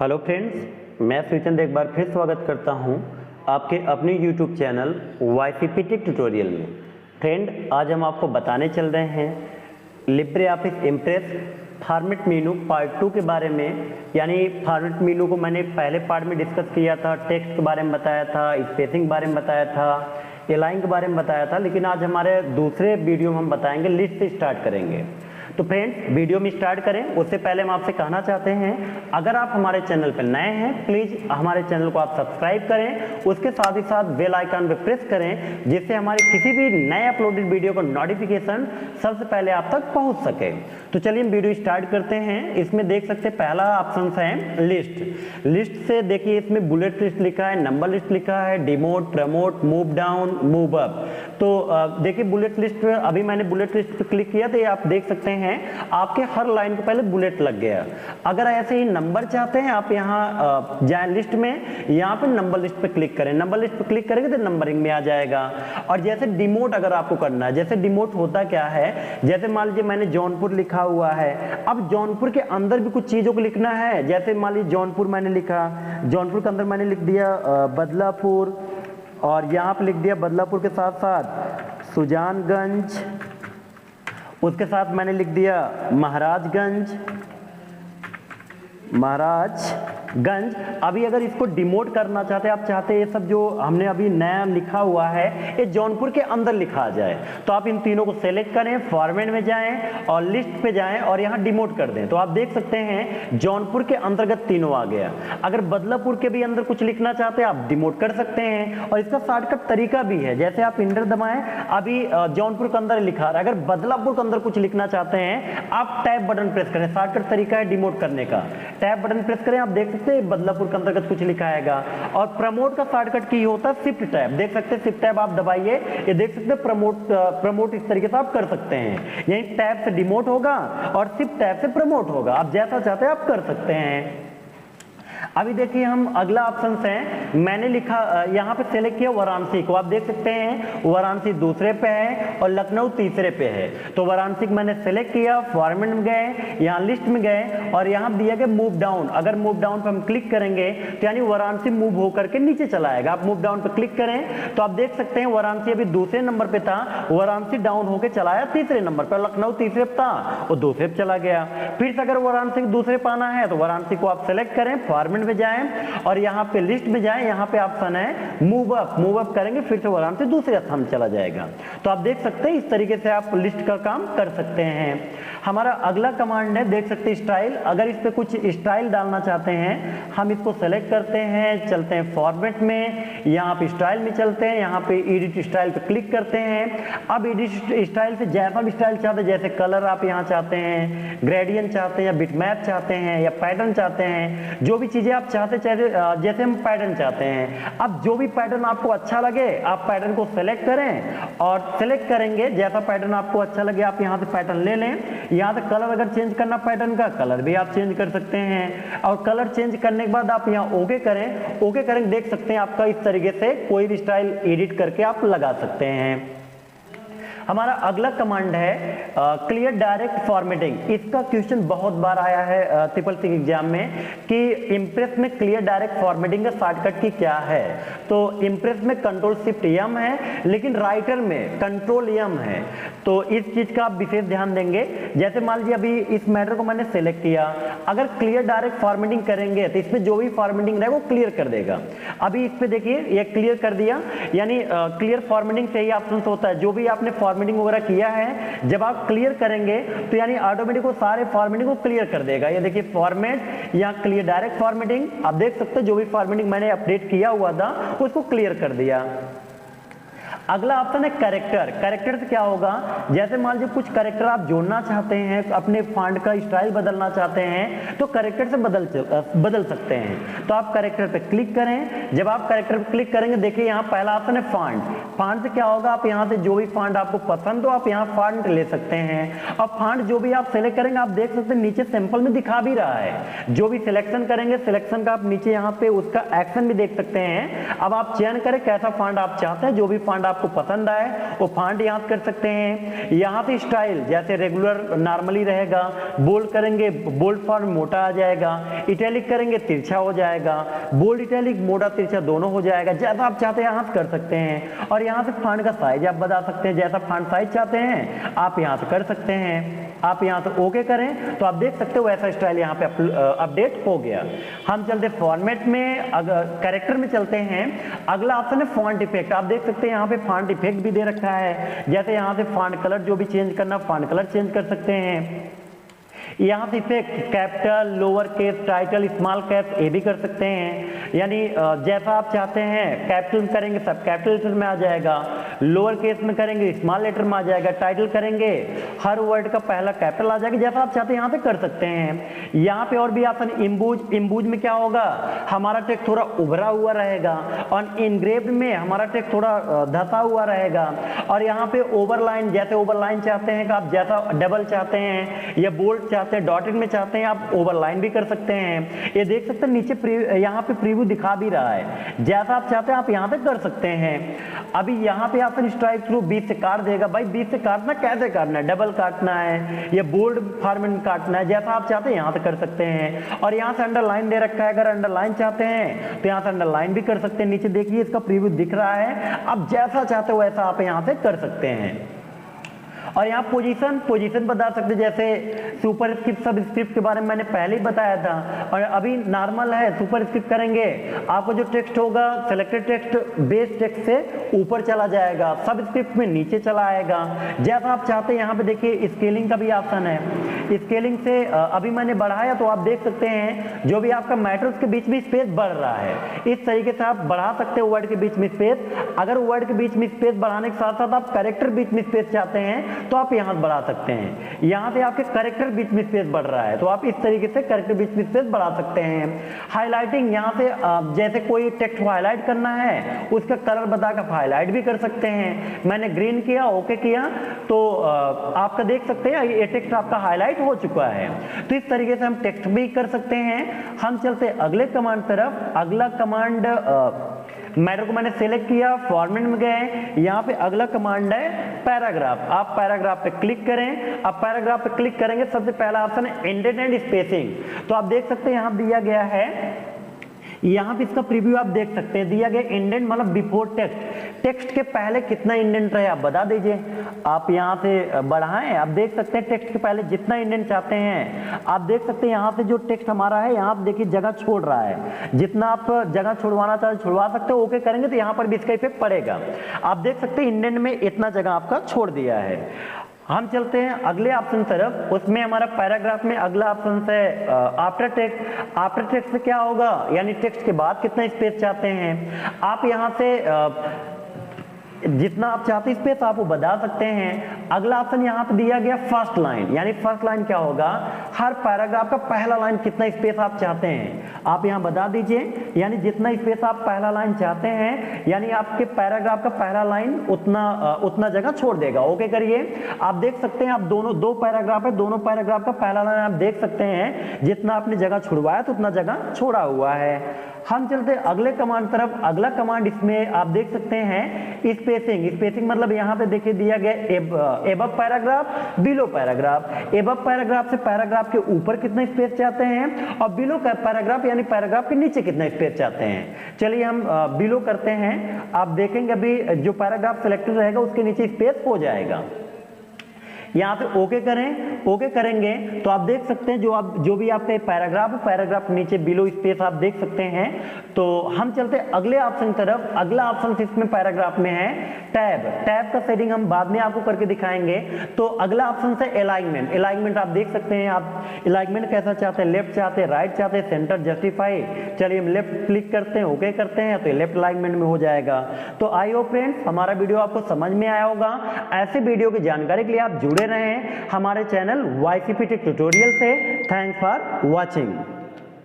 Hello friends, मैं सुचंद एक बार फिर स्वागत करता हूं आपके अपने YouTube channel YCP tech tutorial में। फ्रेंड, आज हम आपको बताने चल रहे हैं LibreOffice Impress format menu part 2 के बारे में। यानी फॉर्मेट मेनू को मैंने पहले पार्ट में डिस्कस किया था, टेक्स्ट के बारे में बताया था, स्पेसिंग के बारे में बताया था, एलाइन के बारे में बताया था, लेकिन आज हमारे दूसरे वीडियो में हम बताएंगे लिस्ट से स्टार्ट करेंगे। तो फ्रेंड्स, वीडियो में स्टार्ट करें उससे पहले हम आपसे कहना चाहते हैं, अगर आप हमारे चैनल पर नए हैं प्लीज़ हमारे चैनल को आप सब्सक्राइब करें, उसके साथ ही साथ बेल आइकन पे प्रेस करें जिससे हमारे किसी भी नए अपलोडेड वीडियो का नोटिफिकेशन सबसे पहले आप तक पहुंच सके। तो चलिए हम वीडियो स्टार्ट करते हैं। इसमें देख सकते हैं पहला ऑप्शन है लिस्ट। लिस्ट से देखिए इसमें बुलेट लिस्ट लिखा है, नंबर लिस्ट लिखा है, demote, promote, move down, move up. तो देखिए बुलेट लिस्ट पे अभी मैंने बुलेट लिस्ट पे क्लिक किया तो ये आप देख सकते हैं आपके हर लाइन को पहले बुलेट लग गया। अगर ऐसे ही नंबर चाहते हैं आप यहाँ जाए लिस्ट में, यहाँ पे नंबर लिस्ट पे क्लिक करें, नंबर लिस्ट पे क्लिक करेंगे तो नंबरिंग में आ जाएगा। और जैसे डिमोट अगर आपको करना है, जैसे डिमोट होता क्या है, जैसे मान लीजिए मैंने जौनपुर लिखा हुआ है, अब जौनपुर के अंदर भी कुछ चीजों को लिखना है। जैसे मान लीजिए जौनपुर मैंने लिखा, जौनपुर के अंदर मैंने लिख दिया बदलापुर, और यहाँ पे लिख दिया बदलापुर के साथ साथ सुजानगंज, उसके साथ मैंने लिख दिया महाराजगंज। अभी अगर इसको डिमोट करना चाहते हैं, आप चाहते हैं ये सब जो हमने अभी नया लिखा हुआ है ये जौनपुर के अंदर लिखा जाए, तो आप इन तीनों को सेलेक्ट करें, फॉर्मेट में जाएं और लिस्ट पे जाएं और यहाँ डिमोट कर दें। तो आप देख सकते हैं जौनपुर के अंतर्गत तीनों आ गया। अगर बदलापुर के भी अंदर कुछ लिखना चाहते हैं आप डिमोट कर सकते हैं, और इसका शॉर्टकट तरीका भी है। जैसे आप इंटर दबाएं, अभी जौनपुर के अंदर लिखा रहा है, अगर बदलापुर के अंदर कुछ लिखना चाहते हैं आप टैब बटन प्रेस करें, शॉर्टकट तरीका है डिमोट करने का। टैब बटन प्रेस करें, आप देख सकते हैं बदलापुर के अंतर्गत कुछ लिखा आएगा। और प्रमोट का शॉर्टकट की होता है शिफ्ट टैब, देख सकते हैं शिफ्ट टैब आप दबाइए, ये देख सकते हैं प्रमोट इस तरीके से आप कर सकते हैं। यही टैब से डिमोट होगा और शिफ्ट टैब से प्रमोट होगा, आप जैसा चाहते हैं आप कर सकते हैं। अभी देखिए हम अगला ऑप्शन है, मैंने लिखा यहाँ पे सेलेक्ट किया वाराणसी को, आप देख सकते हैं वाराणसी दूसरे पे है और लखनऊ तीसरे पे है। तो वाराणसी को मैंने सेलेक्ट किया, फॉर्मेट में गए, यहाँ लिस्ट में गए और यहाँ दिया गया मूव डाउन। अगर मूव डाउन पे हम क्लिक करेंगे तो यानी वाराणसी मूव होकर के नीचे चला आएगा। आप मूव डाउन पे क्लिक करें तो आप देख सकते हैं वाराणसी अभी दूसरे नंबर पे था, वाराणसी डाउन होकर चला आया तीसरे नंबर पर, लखनऊ तीसरे पे था वो दूसरे पे चला गया। फिर से अगर वाराणसी दूसरे पाना है तो वाराणसी को आप सेलेक्ट करें, फॉर्मेट में जाएं और यहाँ पे लिस्ट में जाएं, यहाँ पे ऑप्शन है मूव अप करेंगे, फिर से वाराणसी दूसरे स्थान में चला जाएगा। तो आप देख सकते हैं इस तरीके से आप लिस्ट का काम कर सकते हैं। हमारा अगला कमांड है, देख सकते हैं स्टाइल। अगर इस पे कुछ स्टाइल डालना चाहते हैं हम इसको सेलेक्ट करते हैं, चलते हैं फॉर्मेट में, यहाँ पे स्टाइल में चलते हैं, यहाँ पे एडिट स्टाइल पे क्लिक करते हैं। अब एडिट स्टाइल से जैसा भी स्टाइल चाहते हैं, जैसे कलर आप यहाँ चाहते हैं, ग्रेडियंट चाहते हैं या बिटमैप चाहते हैं या पैटर्न चाहते हैं, जो भी चीजें आप चाहते जैसे हम पैटर्न चाहते हैं। अब जो भी पैटर्न आपको अच्छा लगे आप पैटर्न को सेलेक्ट करें और सेलेक्ट करेंगे, जैसा पैटर्न आपको अच्छा लगे आप यहाँ से पैटर्न ले लें। यहाँ से कलर अगर चेंज करना पैटर्न का, कलर भी आप चेंज कर सकते हैं। और कलर चेंज करने के बाद आप यहाँ ओके करें, ओके करेंगे, देख सकते हैं आपका इस तरीके से कोई भी स्टाइल एडिट करके आप लगा सकते हैं। हमारा अगला कमांड है क्लियर डायरेक्ट फॉर्मेटिंग। इसका क्वेश्चन बहुत बार आया है ट्रिपल सी एग्जाम में कि इम्प्रेस में क्लियर डायरेक्ट फॉर्मेटिंग का शॉर्टकट की क्या है। तो इम्प्रेस में कंट्रोल शिफ्ट एम है, लेकिन राइटर में कंट्रोल एम है। तो इस चीज का आप विशेष ध्यान देंगे। जैसे मान लीजिए अभी इस मैटर को मैंने सेलेक्ट किया, अगर क्लियर डायरेक्ट फॉर्मेटिंग करेंगे तो इसमें जो भी फॉर्मेटिंग रहेगा वो क्लियर कर देगा। अभी इस पे देखिए ये क्लियर कर दिया, यानी क्लियर फॉर्मेटिंग से ही ऑप्शन होता है, जो भी आपने फॉर्मेटिंग वगैरह किया है जब आप क्लियर करेंगे तो यानी ऑटोमेटिक वो सारे फॉर्मेटिंग को क्लियर कर देगा। ये देखिए फॉर्मेट या क्लियर डायरेक्ट फॉर्मेटिंग, आप देख सकते हैं जो भी फॉर्मेटिंग मैंने अपडेट किया हुआ था उसको क्लियर कर दिया। अगला ऑप्शन है कैरेक्टर। कैरेक्टर से क्या होगा, जैसे मान लीजिए कुछ कैरेक्टर आप जोड़ना चाहते हैं, अपने फॉन्ट का स्टाइल बदलना चाहते हैं तो कैरेक्टर से बदल सकते हैं। तो आप कैरेक्टर पे क्लिक करें, जब आप कैरेक्टर पे क्लिक करेंगे देखिए यहाँ पहला ऑप्शन है फॉन्ट। फॉन्ट से क्या होगा, आप यहाँ से जो भी फॉन्ट आपको पसंद हो आप यहाँ फॉन्ट ले सकते हैं। और फॉन्ट जो भी आप सेलेक्ट करेंगे आप देख सकते हैं नीचे सिंपल में दिखा भी रहा है। जो भी सिलेक्शन करेंगे सिलेक्शन का आप नीचे यहाँ पे उसका एक्शन भी देख सकते हैं। अब आप चयन करें कैसा फॉन्ट आप चाहते हैं, जो भी फॉन्ट आपको पसंद आए वो फॉन्ट यहाँ कर सकते हैं। यहाँ से स्टाइल जैसे रेगुलर नॉर्मली रहेगा, बोल्ड करेंगे बोल्ड फॉन्ट मोटा आ जाएगा, इटैलिक करेंगे तिरछा हो जाएगा, बोल्ड इटैलिक मोटा तिरछा दोनों हो जाएगा, जैसा आप चाहते हैं यहाँ से कर सकते हैं। और यहाँ से फॉन्ट का साइज आप बता सकते हैं, जैसा फॉन्ट साइज चाहते हैं आप यहाँ से कर सकते हैं। आप यहाँ से ओके करें तो आप देख सकते हो वैसा स्टाइल यहाँ पे अपडेट हो गया। हम चलते फॉर्मेट में, अगर कैरेक्टर में चलते हैं, अगला ऑप्शन है फॉन्ट इफेक्ट। आप देख सकते हैं यहाँ पे फॉन्ट इफेक्ट भी दे रखा है, जैसे यहाँ से फॉन्ट कलर जो भी चेंज करना फॉन्ट कलर चेंज कर सकते हैं। यहाँ से effect capital, lower case, title, small cap ये भी कर सकते हैं, यानी जैसा आप चाहते हैं। कैपिटल में करेंगे सब कैपिटल लेटर में आ जाएगा, लोअर केस में करेंगे स्मॉल लेटर में आ जाएगा, टाइटल करेंगे हर वर्ड का पहला कैपिटल आ जाएगा, जैसा आप चाहते हैं यहाँ पे कर सकते हैं। यहाँ पे और भी ऑप्शन इम्बूज। इम्बूज में क्या होगा, हमारा टेक्स्ट थोड़ा उभरा हुआ रहेगा, और इनग्रेव्ड में हमारा टेक्स्ट थोड़ा धसा हुआ रहेगा। और यहाँ पे ओवरलाइन, जैसे ओवरलाइन चाहते हैं कि आप जैसा डबल चाहते हैं या बोल्ड चाहते हैं, डॉटेड में चाहते हैं, आप ओवरलाइन भी कर सकते हैं। ये देख सकते हैं नीचे यहाँ पे प्रीव्यू दिखा भी रहा है, जैसा आप चाहते हैं आप यहाँ पे कर सकते हैं। अभी यहाँ पे ऑप्शन स्ट्राइक थ्रू बीच से काट देगा। भाई बीच से काटना कैसे काटना है, डबल काटना है या बोल्ड फॉर्मेट में काटना है, जैसा आप चाहते हैं यहाँ से कर सकते हैं। और यहाँ से अंडरलाइन दे रखा है, अगर अंडरलाइन चाहते हैं तो यहाँ से अंडरलाइन भी कर सकते हैं। नीचे देखिए इसका प्रीव्यू दिख रहा है, आप जैसा चाहते हो वैसा आप यहाँ से कर सकते हैं। और यहाँ पोजीशन बता सकते, जैसे सुपर स्क्रिप्ट सब स्क्रिप्ट के बारे में मैंने पहले ही बताया था। और अभी नॉर्मल है, सुपर स्क्रिप्ट करेंगे आपको जो टेक्स्ट होगा सेलेक्टेड टेक्स्ट बेस टेक्स्ट से ऊपर चला जाएगा, सब स्क्रिप्ट में नीचे चला आएगा, जैसा आप चाहते हैं। यहाँ पे देखिए स्केलिंग का भी ऑप्शन है, स्केलिंग से अभी मैंने बढ़ाया तो आप देख सकते हैं जो भी आपका मैटर्स के बीच में स्पेस बढ़ रहा है, इस तरीके से आप बढ़ा सकते हो वर्ड के बीच में स्पेस। अगर वर्ड के बीच में स्पेस बढ़ाने के साथ साथ आप कैरेक्टर बीच में स्पेस चाहते हैं तो आप यहां बढ़ा सकते हैं। यहां पे आपके कैरेक्टर बीच में स्पेस बढ़ रहा है तो आप इस तरीके से कैरेक्टर बीच में स्पेस बढ़ा सकते हैं। हाईलाइटिंग, यहां से जैसे कोई टेक्स्ट को हाईलाइट करना है उसका कलर बताकर हाईलाइट भी कर सकते हैं। मैंने ग्रीन किया, ओके किया तो आपका देख सकते हैं ये टेक्स्ट आपका हाईलाइट हो चुका है। तो इस तरीके से हम टेक्स्ट भी कर सकते हैं। हम चलते अगले कमांड तरफ। अगला कमांड मैटर को मैंने सेलेक्ट किया, फॉर्मेट में गए, यहाँ पे अगला कमांड है पैराग्राफ। आप पैराग्राफ पे क्लिक करें। अब पैराग्राफ पे क्लिक करेंगे, सबसे पहला ऑप्शन है इंडेंट एंड स्पेसिंग। तो आप देख सकते हैं यहाँ दिया गया है, यहाँ पे इसका प्रीव्यू आप देख सकते हैं, दिया गया इंडेंट मतलब बिफोर टेक्स्ट, टेक्स्ट के पहले कितना इंडेंट रहे आप बता दीजिए। आप यहाँ से बढ़ाएं, आप देख सकते हैं टेक्स्ट के पहले जितना इंडेंट चाहते हैं आप देख सकते हैं। यहाँ से जो टेक्स्ट हमारा है यहाँ पे देखिए जगह छोड़ रहा है, जितना आप जगह छुड़वाना चाहे छुड़वा सकते हो। ओके करेंगे तो यहाँ पर भी इसका इफेक्ट पड़ेगा। आप देख सकते हैं इंडेंट में इतना जगह आपका छोड़ दिया है। हम चलते हैं अगले ऑप्शन तरफ। उसमें हमारा पैराग्राफ में अगला ऑप्शन है आफ्टर टेक्स्ट। आफ्टर टेक्स्ट से क्या होगा, यानी टेक्स्ट के बाद कितना स्पेस चाहते हैं। आप यहाँ से जितना आप चाहते हैं स्पेस आप वो बता सकते हैं। अगला ऑप्शन यहाँ पे दिया गया फर्स्ट लाइन, यानी फर्स्ट लाइन क्या होगा, हर पैराग्राफ का पहला लाइन कितना स्पेस आप चाहते हैं आप यहाँ बता दीजिए। यानी जितना स्पेस आप पहला लाइन चाहते हैं, यानी आपके पैराग्राफ का पहला लाइन उतना जगह छोड़ देगा। ओके करिए। आप देख सकते हैं, आप दो पैराग्राफ है, दोनों पैराग्राफ का पहला लाइन आप देख सकते हैं, जितना आपने जगह छुड़वाया तो उतना जगह छोड़ा हुआ है। हम चलते अगले कमांड तरफ। अगला कमांड इसमें आप देख सकते हैं स्पेसिंग। स्पेसिंग मतलब यहाँ पे देखिए दिया गया above paragraph, below paragraph. Above paragraph से पैराग्राफ के ऊपर कितना स्पेस चाहते हैं, और बिलो का पैराग्राफ यानी पैराग्राफ के नीचे कितना स्पेस चाहते हैं। चलिए हम बिलो करते हैं। आप देखेंगे अभी जो पैराग्राफ सिलेक्टेड रहेगा उसके नीचे स्पेस हो जाएगा। यहाँ पे ओके करें। ओके करेंगे तो आप देख सकते हैं जो भी आपका पैराग्राफ है, पैराग्राफ नीचे बिलो स्पेस आप देख सकते हैं। तो हम चलते हैं अगले ऑप्शन तरफ। अगला ऑप्शन इसमें पैराग्राफ में है टैब। टैब का सेटिंग हम बाद में आपको करके दिखाएंगे। तो अगला ऑप्शन है अलाइनमेंट। अलाइनमेंट आप देख सकते हैं, आप अलाइनमेंट कैसा चाहते हैं, लेफ्ट चाहते हैं, राइट चाहते हैं, सेंटर, जस्टिफाई। चलिए हम लेफ्ट क्लिक करते हैं, ओके करते हैं तो लेफ्ट अलाइनमेंट में हो जाएगा। तो आई होप फ्रेंड्स हमारा वीडियो आपको समझ में आया होगा। ऐसे वीडियो की जानकारी के लिए आप जुड़े रहें हमारे चैनल YCP टेक ट्यूटोरियल से। Thanks for watching.